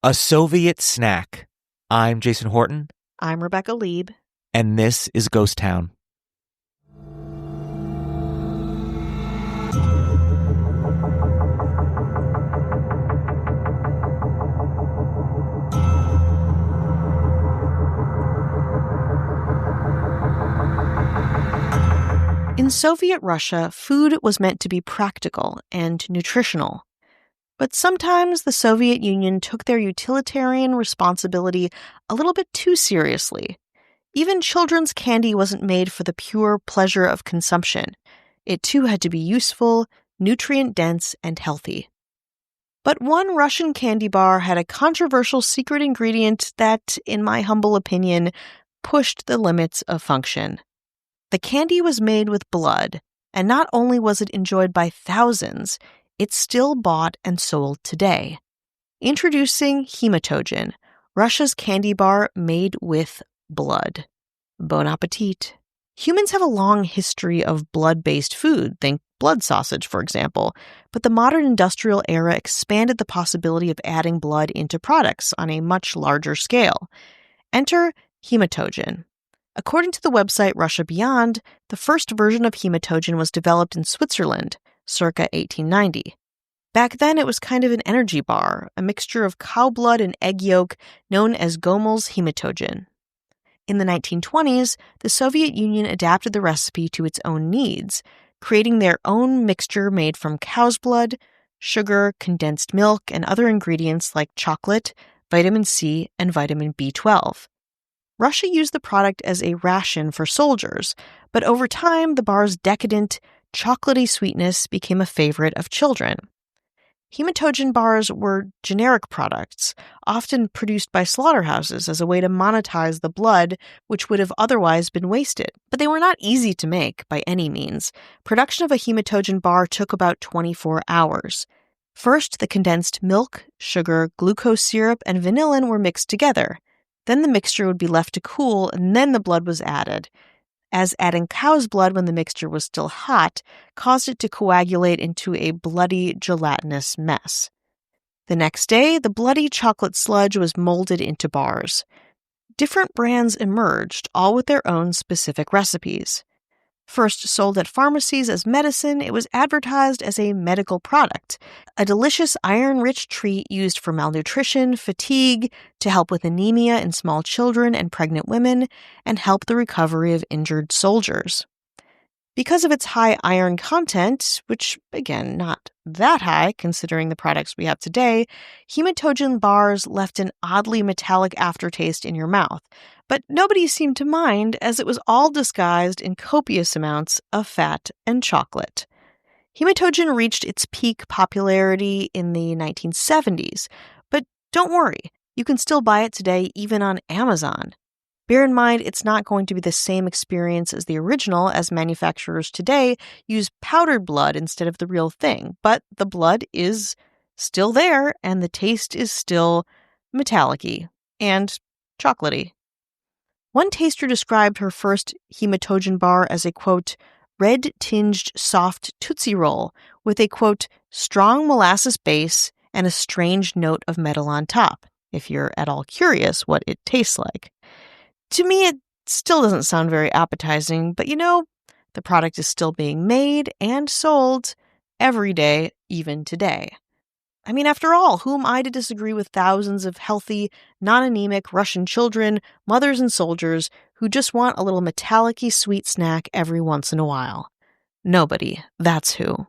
A Soviet Snack. I'm Jason Horton. I'm Rebecca Lieb. And this is Ghost Town. In Soviet Russia, food was meant to be practical and nutritional. But sometimes the Soviet Union took their utilitarian responsibility a little bit too seriously. Even children's candy wasn't made for the pure pleasure of consumption. It too had to be useful, nutrient-dense, and healthy. But one Russian candy bar had a controversial secret ingredient that, in my humble opinion, pushed the limits of function. The candy was made with blood, and not only was it enjoyed by thousands, it's still bought and sold today. Introducing Hematogen, Russia's candy bar made with blood. Bon appetit. Humans have a long history of blood-based food, think blood sausage, for example, but the modern industrial era expanded the possibility of adding blood into products on a much larger scale. Enter Hematogen. According to the website Russia Beyond, the first version of Hematogen was developed in Switzerland, circa 1890. Back then, it was kind of an energy bar, a mixture of cow blood and egg yolk known as Gomel's Hematogen. In the 1920s, the Soviet Union adapted the recipe to its own needs, creating their own mixture made from cow's blood, sugar, condensed milk, and other ingredients like chocolate, vitamin C, and vitamin B12. Russia used the product as a ration for soldiers, but over time, the bar's decadent, chocolatey sweetness became a favorite of children. Hematogen bars were generic products, often produced by slaughterhouses as a way to monetize the blood, which would have otherwise been wasted. But they were not easy to make by any means. Production of a Hematogen bar took about 24 hours. First, the condensed milk, sugar, glucose syrup, and vanillin were mixed together. Then the mixture would be left to cool, and then the blood was added, as adding cow's blood when the mixture was still hot caused it to coagulate into a bloody, gelatinous mess. The next day, the bloody chocolate sludge was molded into bars. Different brands emerged, all with their own specific recipes. First sold at pharmacies as medicine, it was advertised as a medical product, a delicious iron-rich treat used for malnutrition, fatigue, to help with anemia in small children and pregnant women, and help the recovery of injured soldiers. Because of its high iron content, which, again, not that high considering the products we have today, Hematogen bars left an oddly metallic aftertaste in your mouth. But nobody seemed to mind, as it was all disguised in copious amounts of fat and chocolate. Hematogen reached its peak popularity in the 1970s, but don't worry, you can still buy it today even on Amazon. Bear in mind, it's not going to be the same experience as the original, as manufacturers today use powdered blood instead of the real thing, but the blood is still there, and the taste is still metallic-y and chocolatey. One taster described her first Hematogen bar as a, quote, red-tinged soft Tootsie Roll with a, quote, strong molasses base and a strange note of metal on top, if you're at all curious what it tastes like. To me, it still doesn't sound very appetizing, but the product is still being made and sold every day, even today. I mean, after all, who am I to disagree with thousands of healthy, non-anemic Russian children, mothers, and soldiers who just want a little metallic-y sweet snack every once in a while? Nobody, that's who.